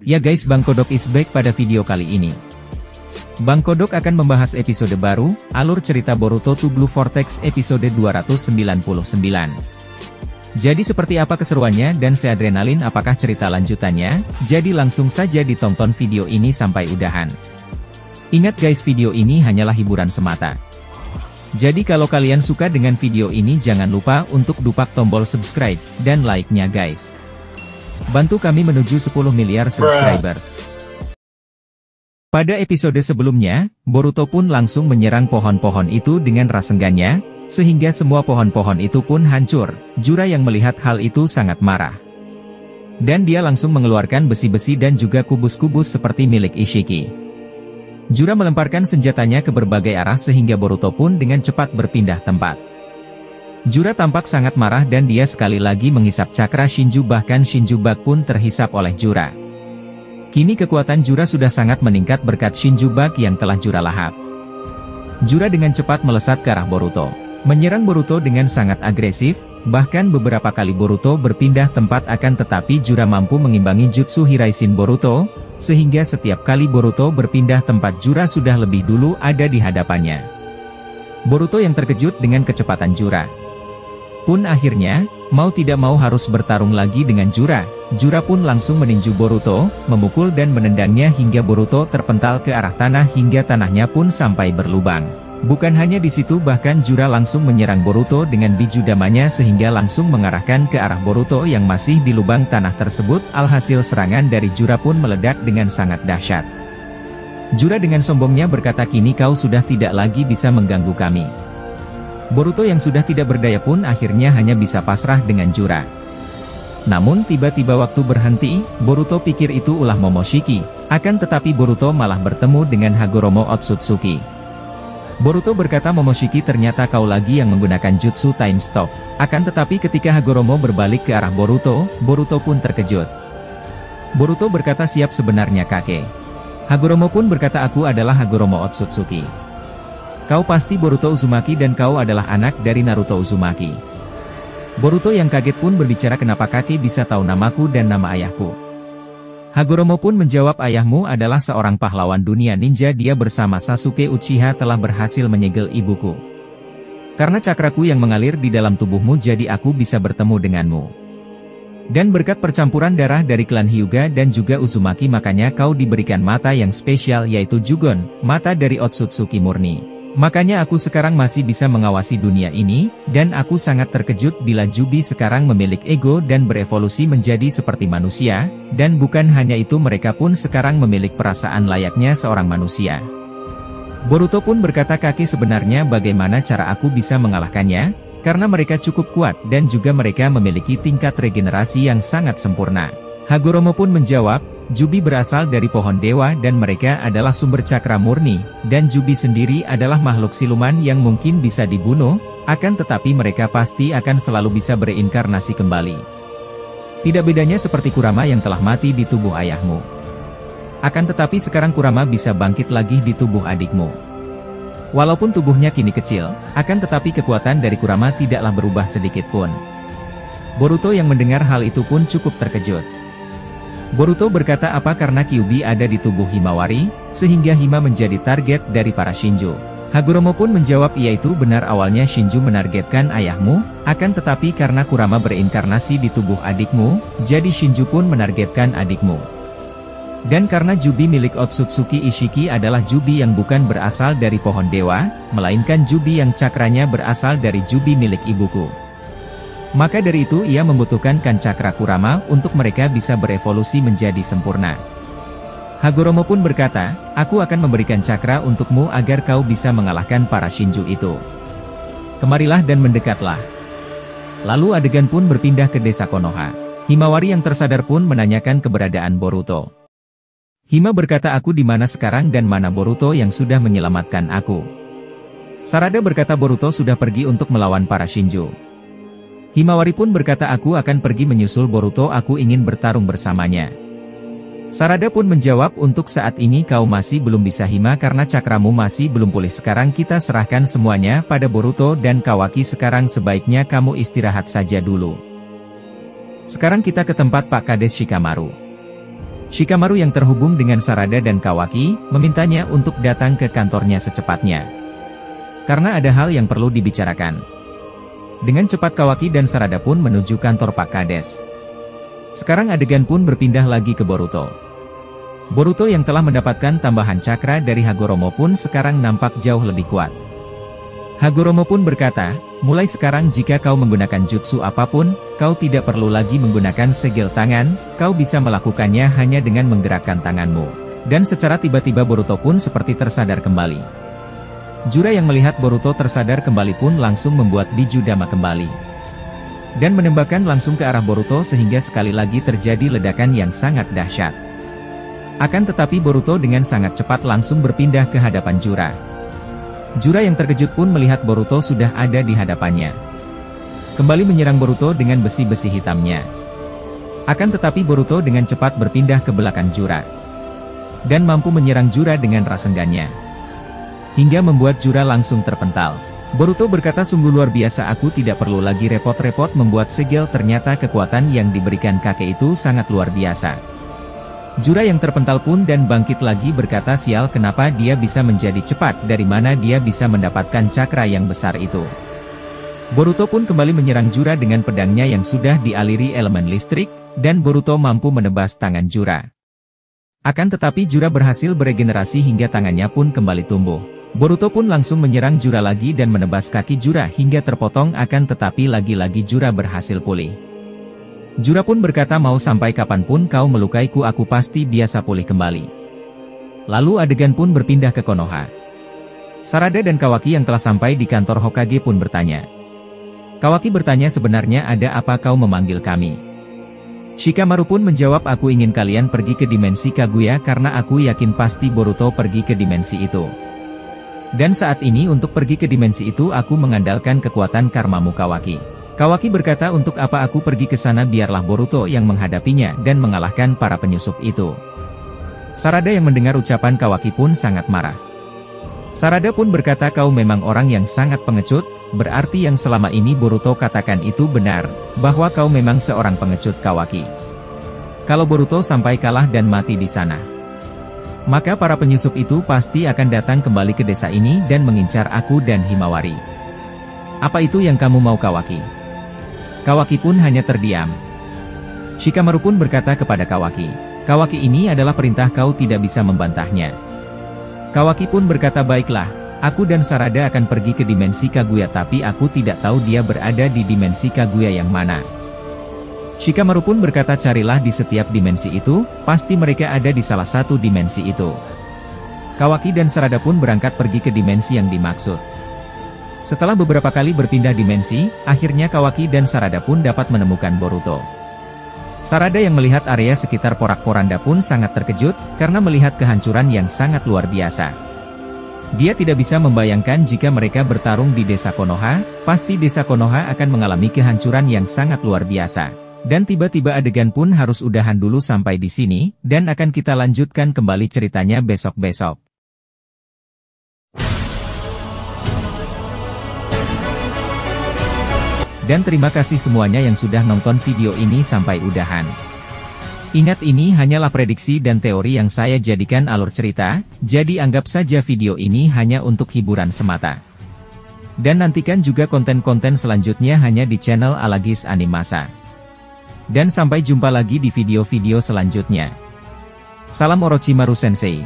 Ya guys, Bang Kodok is back pada video kali ini. Bang Kodok akan membahas episode baru, alur cerita Boruto to Blue Vortex episode 299. Jadi seperti apa keseruannya dan seadrenalin apakah cerita lanjutannya? Jadi langsung saja ditonton video ini sampai udahan. Ingat guys, video ini hanyalah hiburan semata. Jadi kalau kalian suka dengan video ini jangan lupa untuk dupak tombol subscribe dan like-nya guys. Bantu kami menuju 10 miliar subscribers. Pada episode sebelumnya, Boruto pun langsung menyerang pohon-pohon itu dengan rasenggannya, sehingga semua pohon-pohon itu pun hancur. Jura yang melihat hal itu sangat marah. Dan dia langsung mengeluarkan besi-besi dan juga kubus-kubus seperti milik Ishiki. Jura melemparkan senjatanya ke berbagai arah sehingga Boruto pun dengan cepat berpindah tempat. Jura tampak sangat marah dan dia sekali lagi menghisap cakra Shinju, bahkan Shinjubak pun terhisap oleh Jura. Kini kekuatan Jura sudah sangat meningkat berkat Shinjubak yang telah Jura lahap. Jura dengan cepat melesat ke arah Boruto. Menyerang Boruto dengan sangat agresif, bahkan beberapa kali Boruto berpindah tempat akan tetapi Jura mampu mengimbangi jutsu Hiraishin Boruto, sehingga setiap kali Boruto berpindah tempat Jura sudah lebih dulu ada di hadapannya. Boruto yang terkejut dengan kecepatan Jura pun akhirnya, mau tidak mau harus bertarung lagi dengan Jura. Jura pun langsung meninju Boruto, memukul dan menendangnya hingga Boruto terpental ke arah tanah hingga tanahnya pun sampai berlubang. Bukan hanya di situ, bahkan Jura langsung menyerang Boruto dengan bijudamanya sehingga langsung mengarahkan ke arah Boruto yang masih di lubang tanah tersebut. Alhasil serangan dari Jura pun meledak dengan sangat dahsyat. Jura dengan sombongnya berkata, "Kini kau sudah tidak lagi bisa mengganggu kami." Boruto yang sudah tidak berdaya pun akhirnya hanya bisa pasrah dengan Jura. Namun tiba-tiba waktu berhenti, Boruto pikir itu ulah Momoshiki, akan tetapi Boruto malah bertemu dengan Hagoromo Otsutsuki. Boruto berkata, "Momoshiki, ternyata kau lagi yang menggunakan jutsu time stop." Akan tetapi ketika Hagoromo berbalik ke arah Boruto, Boruto pun terkejut. Boruto berkata, "Siap sebenarnya kakek." Hagoromo pun berkata, "Aku adalah Hagoromo Otsutsuki. Kau pasti Boruto Uzumaki dan kau adalah anak dari Naruto Uzumaki." Boruto yang kaget pun berbicara, "Kenapa kakek bisa tahu namaku dan nama ayahku?" Hagoromo pun menjawab, "Ayahmu adalah seorang pahlawan dunia ninja, dia bersama Sasuke Uchiha telah berhasil menyegel ibuku. Karena cakraku yang mengalir di dalam tubuhmu jadi aku bisa bertemu denganmu. Dan berkat percampuran darah dari klan Hyuga dan juga Uzumaki makanya kau diberikan mata yang spesial yaitu Jugon, mata dari Otsutsuki murni. Makanya aku sekarang masih bisa mengawasi dunia ini, dan aku sangat terkejut bila Jubi sekarang memiliki ego dan berevolusi menjadi seperti manusia, dan bukan hanya itu mereka pun sekarang memiliki perasaan layaknya seorang manusia." Boruto pun berkata, "Kakek, sebenarnya bagaimana cara aku bisa mengalahkannya? Karena mereka cukup kuat dan juga mereka memiliki tingkat regenerasi yang sangat sempurna." Hagoromo pun menjawab, "Jubi berasal dari pohon dewa dan mereka adalah sumber cakra murni, dan Jubi sendiri adalah makhluk siluman yang mungkin bisa dibunuh, akan tetapi mereka pasti akan selalu bisa bereinkarnasi kembali. Tidak bedanya seperti Kurama yang telah mati di tubuh ayahmu. Akan tetapi sekarang Kurama bisa bangkit lagi di tubuh adikmu. Walaupun tubuhnya kini kecil, akan tetapi kekuatan dari Kurama tidaklah berubah sedikit pun." Boruto yang mendengar hal itu pun cukup terkejut. Boruto berkata, "Apa karena Kyuubi ada di tubuh Himawari, sehingga Hima menjadi target dari para Shinju?" Hagoromo pun menjawab, "Iya itu benar, awalnya Shinju menargetkan ayahmu, akan tetapi karena Kurama bereinkarnasi di tubuh adikmu, jadi Shinju pun menargetkan adikmu. Dan karena Jubi milik Otsutsuki Ishiki adalah Jubi yang bukan berasal dari pohon dewa, melainkan Jubi yang cakranya berasal dari Jubi milik ibuku. Maka dari itu ia membutuhkan kan cakra Kurama untuk mereka bisa berevolusi menjadi sempurna." Hagoromo pun berkata, "Aku akan memberikan cakra untukmu agar kau bisa mengalahkan para Shinju itu. Kemarilah dan mendekatlah." Lalu adegan pun berpindah ke desa Konoha. Himawari yang tersadar pun menanyakan keberadaan Boruto. Hima berkata, "Aku di mana sekarang dan mana Boruto yang sudah menyelamatkan aku?" Sarada berkata, "Boruto sudah pergi untuk melawan para Shinju." Himawari pun berkata, "Aku akan pergi menyusul Boruto, aku ingin bertarung bersamanya." Sarada pun menjawab, "Untuk saat ini kau masih belum bisa Hima karena cakramu masih belum pulih. Sekarang kita serahkan semuanya pada Boruto dan Kawaki. Sekarang sebaiknya kamu istirahat saja dulu. Sekarang kita ke tempat Pak Kades Shikamaru." Shikamaru yang terhubung dengan Sarada dan Kawaki, memintanya untuk datang ke kantornya secepatnya. Karena ada hal yang perlu dibicarakan. Dengan cepat Kawaki dan Sarada pun menuju kantor Pak Kades. Sekarang adegan pun berpindah lagi ke Boruto. Boruto yang telah mendapatkan tambahan cakra dari Hagoromo pun sekarang nampak jauh lebih kuat. Hagoromo pun berkata, mulai sekarang jika kau menggunakan jutsu apapun, kau tidak perlu lagi menggunakan segel tangan, kau bisa melakukannya hanya dengan menggerakkan tanganmu. Dan secara tiba-tiba Boruto pun seperti tersadar kembali. Jura yang melihat Boruto tersadar kembali pun langsung membuat biju dama kembali. Dan menembakkan langsung ke arah Boruto sehingga sekali lagi terjadi ledakan yang sangat dahsyat. Akan tetapi Boruto dengan sangat cepat langsung berpindah ke hadapan Jura. Jura yang terkejut pun melihat Boruto sudah ada di hadapannya. Kembali menyerang Boruto dengan besi-besi hitamnya. Akan tetapi Boruto dengan cepat berpindah ke belakang Jura. Dan mampu menyerang Jura dengan rasenggannya. Hingga membuat Jura langsung terpental. Boruto berkata sungguh luar biasa, aku tidak perlu lagi repot-repot membuat segel, ternyata kekuatan yang diberikan kakek itu sangat luar biasa. Jura yang terpental pun dan bangkit lagi berkata sial kenapa dia bisa menjadi cepat, dari mana dia bisa mendapatkan cakra yang besar itu. Boruto pun kembali menyerang Jura dengan pedangnya yang sudah dialiri elemen listrik, dan Boruto mampu menebas tangan Jura. Akan tetapi Jura berhasil beregenerasi hingga tangannya pun kembali tumbuh. Boruto pun langsung menyerang Jura lagi dan menebas kaki Jura hingga terpotong, akan tetapi lagi-lagi Jura berhasil pulih. Jura pun berkata mau sampai kapanpun kau melukaiku aku pasti biasa pulih kembali. Lalu adegan pun berpindah ke Konoha. Sarada dan Kawaki yang telah sampai di kantor Hokage pun bertanya. Kawaki bertanya sebenarnya ada apa kau memanggil kami? Shikamaru pun menjawab aku ingin kalian pergi ke dimensi Kaguya karena aku yakin pasti Boruto pergi ke dimensi itu. Dan saat ini untuk pergi ke dimensi itu aku mengandalkan kekuatan karmamu Kawaki. Kawaki berkata untuk apa aku pergi ke sana, biarlah Boruto yang menghadapinya dan mengalahkan para penyusup itu. Sarada yang mendengar ucapan Kawaki pun sangat marah. Sarada pun berkata kau memang orang yang sangat pengecut, berarti yang selama ini Boruto katakan itu benar, bahwa kau memang seorang pengecut Kawaki. Kalau Boruto sampai kalah dan mati di sana, maka para penyusup itu pasti akan datang kembali ke desa ini dan mengincar aku dan Himawari. Apa itu yang kamu mau Kawaki? Kawaki pun hanya terdiam. Shikamaru pun berkata kepada Kawaki, Kawaki ini adalah perintah kau tidak bisa membantahnya. Kawaki pun berkata baiklah, aku dan Sarada akan pergi ke dimensi Kaguya tapi aku tidak tahu dia berada di dimensi Kaguya yang mana. Shikamaru pun berkata carilah di setiap dimensi itu, pasti mereka ada di salah satu dimensi itu. Kawaki dan Sarada pun berangkat pergi ke dimensi yang dimaksud. Setelah beberapa kali berpindah dimensi, akhirnya Kawaki dan Sarada pun dapat menemukan Boruto. Sarada yang melihat area sekitar porak-poranda pun sangat terkejut, karena melihat kehancuran yang sangat luar biasa. Dia tidak bisa membayangkan jika mereka bertarung di desa Konoha, pasti desa Konoha akan mengalami kehancuran yang sangat luar biasa. Dan tiba-tiba adegan pun harus udahan dulu sampai di sini, dan akan kita lanjutkan kembali ceritanya besok-besok. Dan terima kasih semuanya yang sudah nonton video ini sampai udahan. Ingat ini hanyalah prediksi dan teori yang saya jadikan alur cerita, jadi anggap saja video ini hanya untuk hiburan semata. Dan nantikan juga konten-konten selanjutnya hanya di channel Alagis Animasa. Dan sampai jumpa lagi di video-video selanjutnya. Salam Orochimaru Sensei.